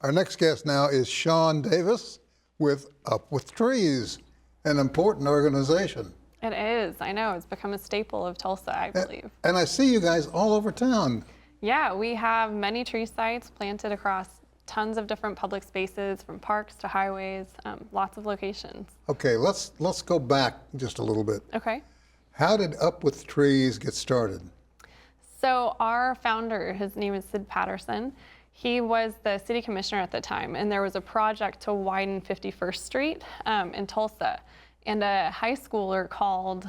Our next guest now is Shawn Davis with Up with Trees, an important organization. It is. I know. It's become a staple of Tulsa, I believe. And I see you guys all over town. Yeah, we have many tree sites planted across tons of different public spaces, from parks to highways, lots of locations. Okay, let's go back just a little bit. Okay. How did Up with Trees get started? So our founder, his name is Sid Patterson. He was the city commissioner at the time, and there was a project to widen 51st Street in Tulsa. And a high schooler called,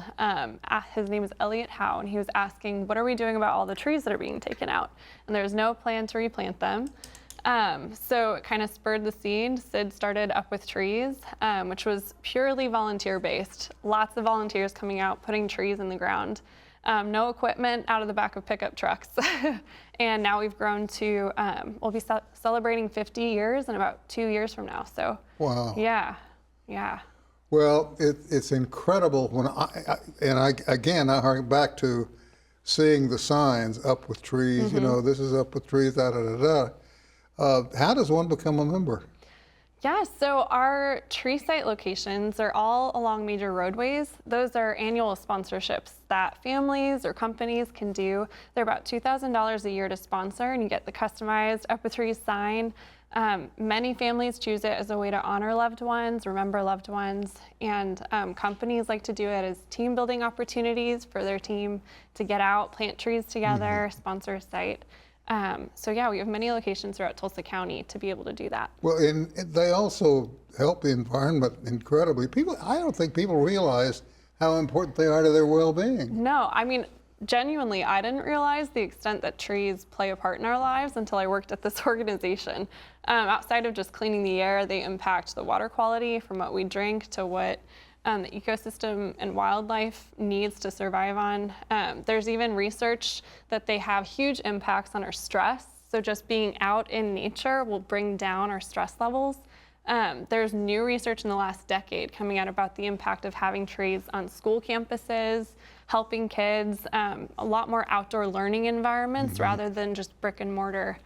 his name is Elliot Howe, and he was asking, what are we doing about all the trees that are being taken out? And there's no plan to replant them. So it kind of spurred the seed. Sid started Up with Trees, which was purely volunteer-based. Lots of volunteers coming out, putting trees in the ground. No equipment out of the back of pickup trucks. And now we've grown to, we'll be celebrating 50 years in about 2 years from now. So, wow. Yeah. Well, it's incredible when I hark back to seeing the signs, Up with Trees, Mm-hmm. you know, this is Up with Trees, da da da da. How does one become a member? Yeah, so our tree site locations are all along major roadways. Those are annual sponsorships that families or companies can do. They're about $2,000 a year to sponsor, and you get the customized Up with Trees sign. Many families choose it as a way to honor loved ones, remember loved ones, and companies like to do it as team building opportunities for their team to get out, plant trees together, sponsor a site. So yeah, we have many locations throughout Tulsa County to be able to do that. Well, and they also help the environment incredibly. I don't think people realize how important they are to their well-being. No, I mean, genuinely, I didn't realize the extent that trees play a part in our lives until I worked at this organization. Outside of just cleaning the air, they impact the water quality from what we drink to what the ecosystem and wildlife needs to survive on. There's even research that they have huge impacts on our stress. So just being out in nature will bring down our stress levels. There's new research in the last decade coming out about the impact of having trees on school campuses, helping kids, a lot more outdoor learning environments rather than just brick and mortar.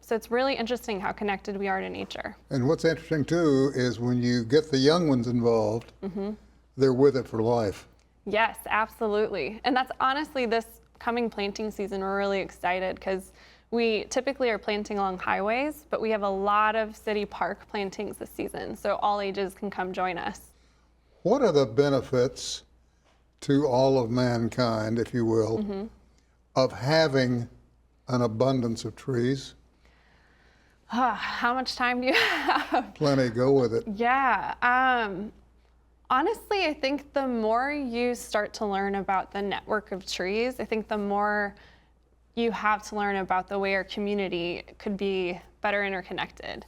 So it's really interesting how connected we are to nature. And what's interesting too is when you get the young ones involved, they're with it for life. Yes, absolutely. And that's honestly this coming planting season, we're really excited because we typically are planting along highways, but we have a lot of city park plantings this season, so all ages can come join us. What are the benefits to all of mankind, if you will, of having an abundance of trees? How much time do you have? Plenty, go with it. Yeah. Honestly, I think the more you start to learn about the network of trees, I think the more you have to learn about the way our community could be better interconnected.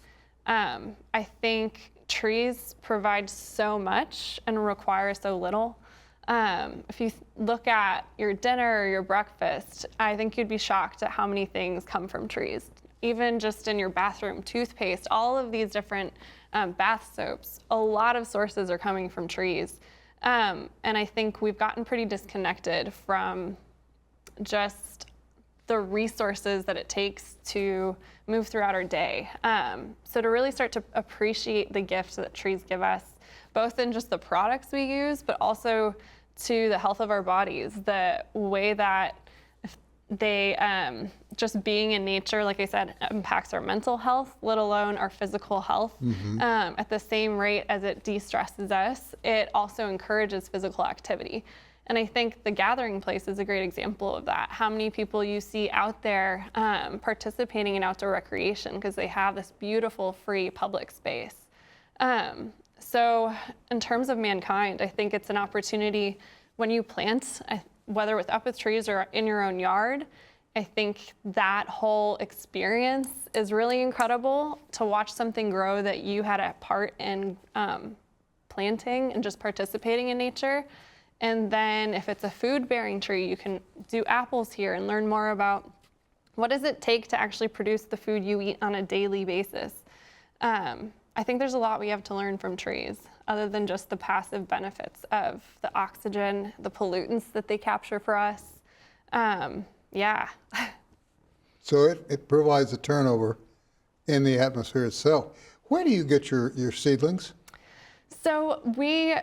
I think trees provide so much and require so little. If you look at your dinner or your breakfast, I think you'd be shocked at how many things come from trees. Even just in your bathroom, toothpaste, all of these different bath soaps, a lot of sources are coming from trees. And I think we've gotten pretty disconnected from just the resources that it takes to move throughout our day. So to really start to appreciate the gift that trees give us, both in just the products we use, but also to the health of our bodies, the way that they, just being in nature, like I said, impacts our mental health, let alone our physical health. At the same rate as it de-stresses us, it also encourages physical activity. And I think the Gathering Place is a great example of that. How many people you see out there participating in outdoor recreation because they have this beautiful free public space. So in terms of mankind, I think it's an opportunity when you plant, whether with Up with Trees or in your own yard, I think that whole experience is really incredible to watch something grow that you had a part in planting and just participating in nature. And then if it's a food-bearing tree, you can do apples here and learn more about what does it take to actually produce the food you eat on a daily basis. I think there's a lot we have to learn from trees, other than just the passive benefits of the oxygen, the pollutants that they capture for us. Yeah. So it provides a turnover in the atmosphere itself. Where do you get your seedlings? So we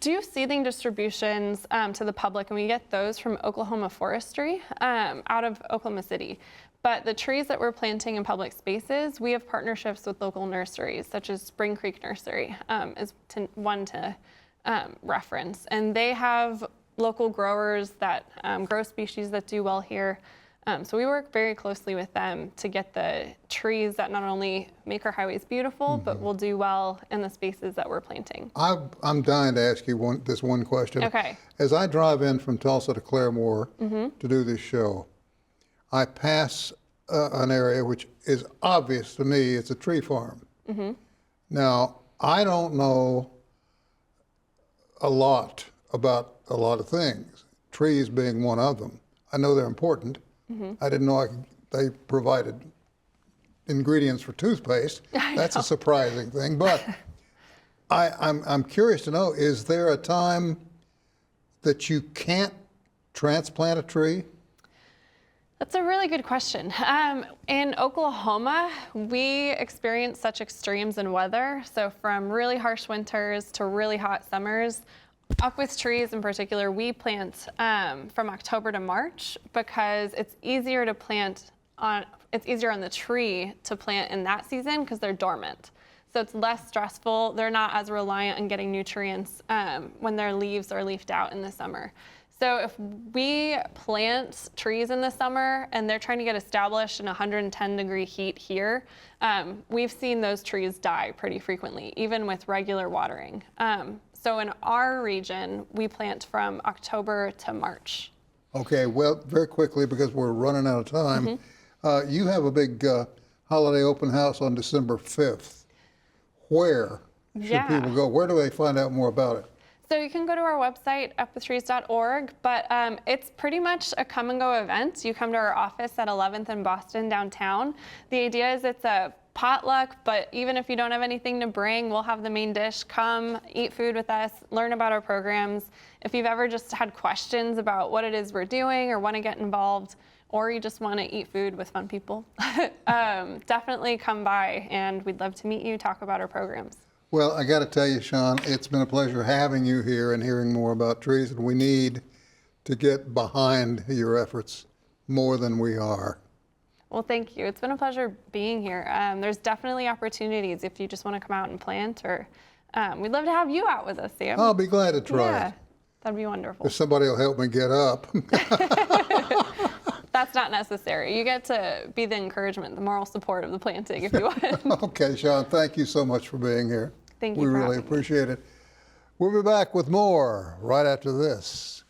do seedling distributions to the public, and we get those from Oklahoma Forestry out of Oklahoma City. But the trees that we're planting in public spaces, we have partnerships with local nurseries, such as Spring Creek Nursery is one to reference. And they have local growers that grow species that do well here. So we work very closely with them to get the trees that not only make our highways beautiful, but will do well in the spaces that we're planting. I'm dying to ask you this one question. Okay. As I drive in from Tulsa to Claremore to do this show, I pass an area which is obvious to me. It's a tree farm. Now, I don't know a lot about a lot of things, trees being one of them. I know they're important. I didn't know they provided ingredients for toothpaste. That's a surprising thing. But I'm curious to know, is there a time that you can't transplant a tree? That's a really good question. In Oklahoma, we experience such extremes in weather. So from really harsh winters to really hot summers. Up with trees in particular, we plant from October to March because it's easier to plant it's easier on the tree to plant in that season because they're dormant. So it's less stressful. They're not as reliant on getting nutrients when their leaves are leafed out in the summer. So if we plant trees in the summer and they're trying to get established in 110-degree heat here, we've seen those trees die pretty frequently, even with regular watering. So in our region, we plant from October to March. Okay, well, very quickly, because we're running out of time, you have a big holiday open house on December 5th. Where should people go? Where do they find out more about it? So you can go to our website, upwithtrees.org, but it's pretty much a come and go event. You come to our office at 11th and Boston downtown. The idea is it's a potluck, but even if you don't have anything to bring, we'll have the main dish. Come, eat food with us, learn about our programs. If you've ever just had questions about what it is we're doing or want to get involved, or you just want to eat food with fun people, definitely come by, and we'd love to meet you, talk about our programs. Well, I got to tell you, Shawn, it's been a pleasure having you here and hearing more about trees, and we need to get behind your efforts more than we are. Well, thank you. It's been a pleasure being here. There's definitely opportunities if you just want to come out and plant, or we'd love to have you out with us, Sam. I'll be glad to try. Yeah, that'd be wonderful. If somebody will help me get up. That's not necessary. You get to be the encouragement, the moral support of the planting if you want. Okay, Shawn, thank you so much for being here. Thank you. We really appreciate it. We'll be back with more right after this.